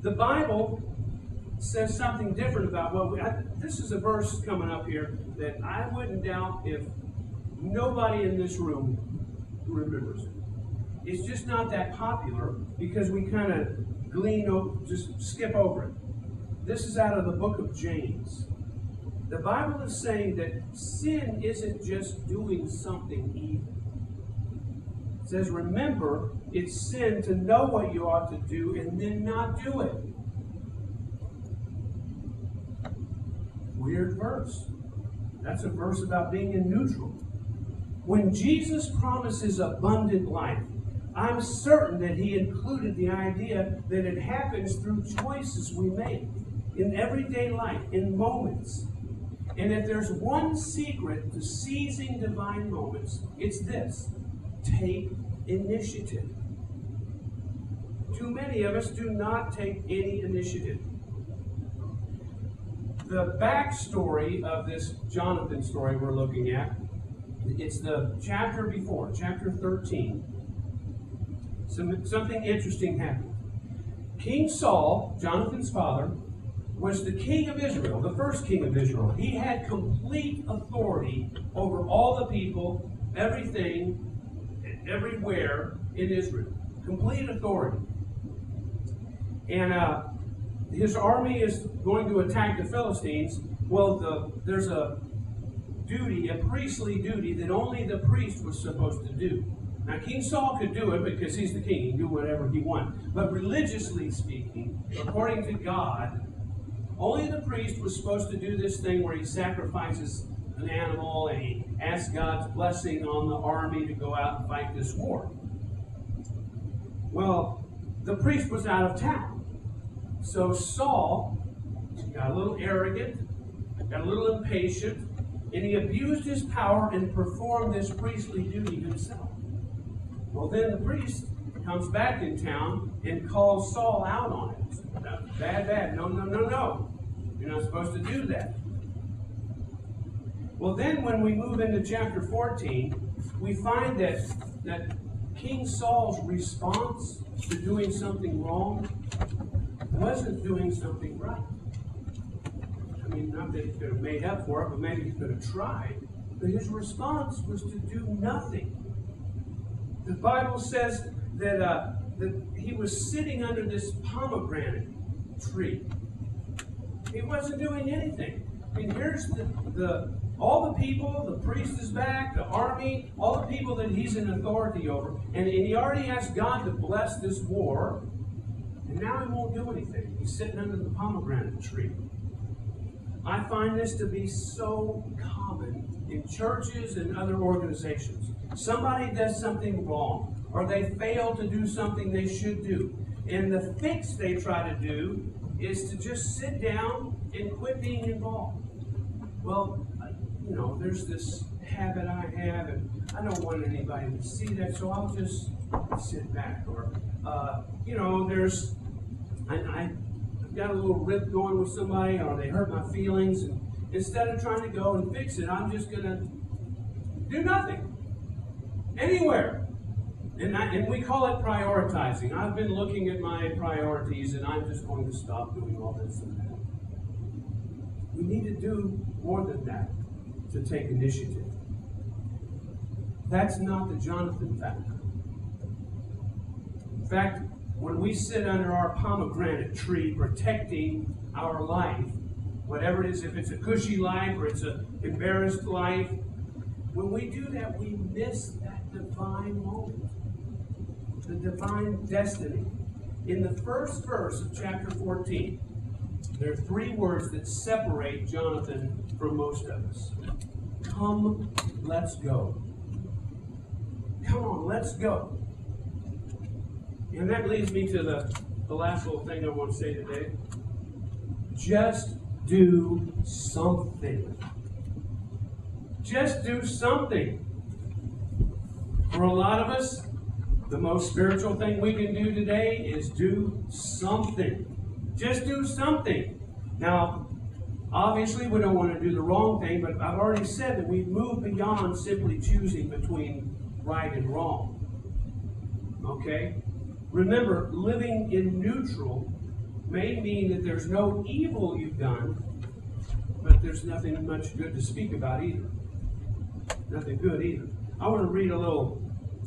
The Bible says something different about this is a verse coming up here that I wouldn't doubt if nobody in this room remembers it. It's just not that popular because we kind of just skip over it. This is out of the book of James. The Bible is saying that sin isn't just doing something evil. It says, remember, it's sin to know what you ought to do and then not do it. Weird verse. That's a verse about being in neutral. When Jesus promises abundant life, I'm certain that he included the idea that it happens through choices we make in everyday life, in moments. And if there's one secret to seizing divine moments, it's this: take initiative. Too many of us do not take any initiative. The backstory of this Jonathan story we're looking at, it's the chapter before, chapter 13. Something interesting happened. King Saul, Jonathan's father, was the king of Israel, the first king of Israel. He had complete authority over all the people, everything, everywhere in Israel. Complete authority. And his army is going to attack the Philistines. Well, there's a duty, a priestly duty, that only the priest was supposed to do. Now, King Saul could do it because he's the king. He can do whatever he wants. But religiously speaking, according to God, only the priest was supposed to do this thing where he sacrifices an animal and he asks God's blessing on the army to go out and fight this war. Well, the priest was out of town. So Saul got a little arrogant, got a little impatient, and he abused his power and performed this priestly duty himself. Well, then the priest comes back in town and calls Saul out on it. That's bad. No. You're not supposed to do that. Well, then when we move into chapter 14, we find that King Saul's response to doing something wrong wasn't doing something right. I mean, not that he could have made up for it, but maybe he could have tried. But his response was to do nothing. The Bible says that he was sitting under this pomegranate tree. He wasn't doing anything. I mean, here's all the people, the priest is back, the army, all the people that he's in authority over. And he already asked God to bless this war. And now he won't do anything. He's sitting under the pomegranate tree. I find this to be so common in churches and other organizations. Somebody does something wrong, or they fail to do something they should do. And the fix they try to do is to just sit down and quit being involved. Well, there's this habit I have, and I don't want anybody to see that, so I'll just sit back. Or, I've got a little rip going with somebody, or they hurt my feelings, and instead of trying to go and fix it, I'm just going to do nothing. Anywhere. And we call it prioritizing. I've been looking at my priorities, and I'm just going to stop doing all this and that. We need to do more than that to take initiative. That's not the Jonathan factor. In fact, when we sit under our pomegranate tree protecting our life, whatever it is, if it's a cushy life or it's an embarrassed life, when we do that, we miss that divine moment, the divine destiny. In the first verse of chapter 14, there are 3 words that separate Jonathan from most of us. Come, let's go. Come on, let's go. And that leads me to the last little thing I want to say today. Just do something. Just do something. For a lot of us, the most spiritual thing we can do today is do something. Just do something. Now, obviously, we don't want to do the wrong thing, but I've already said that we've moved beyond simply choosing between right and wrong. Okay? Remember, living in neutral may mean that there's no evil you've done, but there's nothing much good to speak about either. Nothing good either. I want to read a little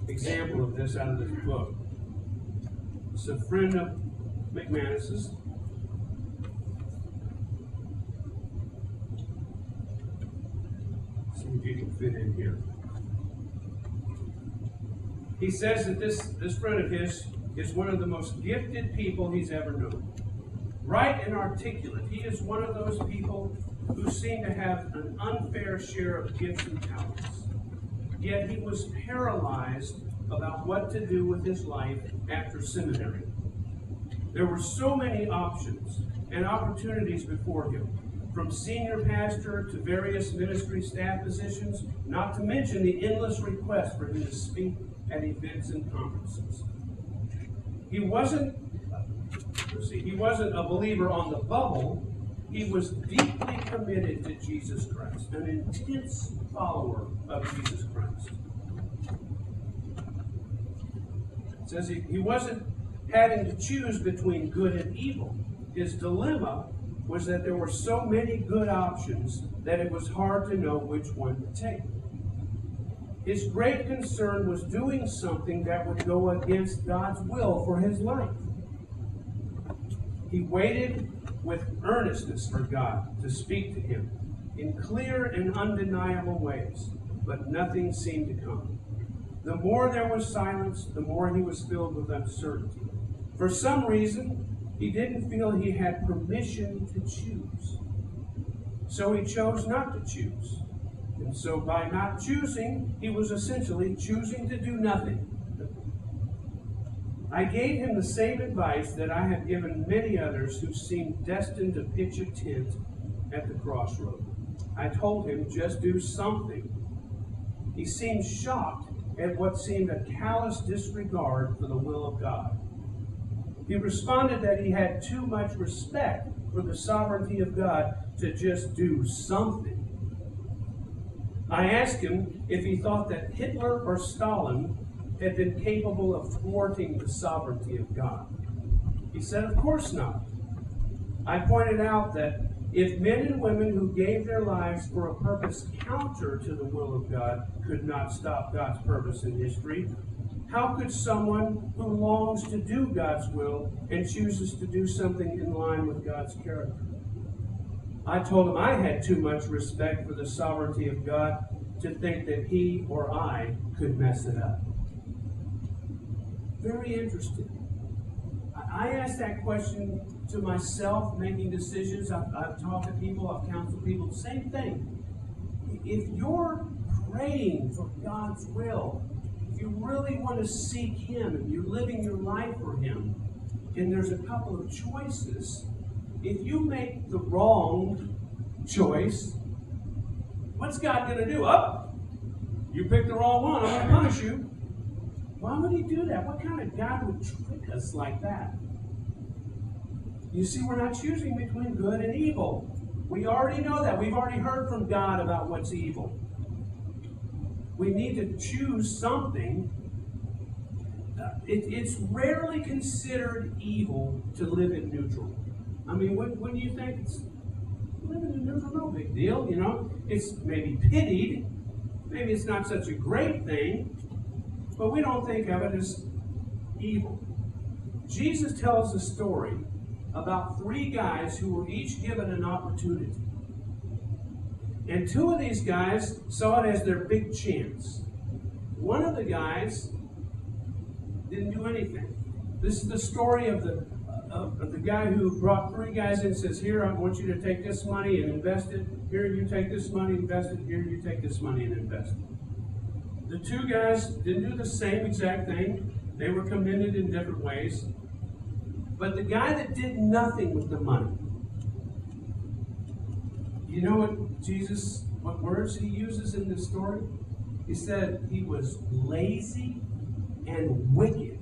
example of this out of this book. It's a friend of McManus's. See if you can fit in here. He says that this friend of his is one of the most gifted people he's ever known. Bright and articulate. He is one of those people who seem to have an unfair share of gifts and talents. Yet he was paralyzed about what to do with his life after seminary. There were so many options and opportunities before him, from senior pastor to various ministry staff positions, not to mention the endless requests for him to speak at events and conferences. He wasn't a believer on the bubble. He was deeply committed to Jesus Christ, an intense follower of Jesus Christ. It says he wasn't having to choose between good and evil. His dilemma was that there were so many good options that it was hard to know which one to take. His great concern was doing something that would go against God's will for his life. He waited with earnestness for God to speak to him in clear and undeniable ways, but nothing seemed to come. The more there was silence, the more he was filled with uncertainty. For some reason, he didn't feel he had permission to choose. So he chose not to choose. And so by not choosing, he was essentially choosing to do nothing. I gave him the same advice that I have given many others who seemed destined to pitch a tent at the crossroad. I told him, just do something. He seemed shocked at what seemed a callous disregard for the will of God. He responded that he had too much respect for the sovereignty of God to just do something. I asked him if he thought that Hitler or Stalin had been capable of thwarting the sovereignty of God. He said, of course not. I pointed out that if men and women who gave their lives for a purpose counter to the will of God could not stop God's purpose in history, how could someone who longs to do God's will and chooses to do something in line with God's character? I told him I had too much respect for the sovereignty of God to think that he or I could mess it up. Very interesting. I asked that question to myself, making decisions. I've talked to people, I've counseled people, same thing. If you're praying for God's will, if you really want to seek Him, and you're living your life for Him, and there's a couple of choices, if you make the wrong choice, what's God going to do? Oh, you picked the wrong one, I'm going to punish you. Why would He do that? What kind of God would trick us like that? You see, we're not choosing between good and evil. We already know that. We've already heard from God about what's evil. We need to choose something. It's rarely considered evil to live in neutral. I mean, when you think it's living in neutral, no big deal, you know. It's maybe pitied. Maybe it's not such a great thing. But we don't think of it as evil. Jesus tells a story about 3 guys who were each given an opportunity. And 2 of these guys saw it as their big chance. One of the guys didn't do anything. This is the story of the guy who brought 3 guys in and says, here, I want you to take this money and invest it. Here, you take this money, invest it. Here, you take this money and invest it. The 2 guys didn't do the same exact thing. They were commended in different ways. But the guy that did nothing with the money, you know what words he uses in this story? He said he was lazy and wicked.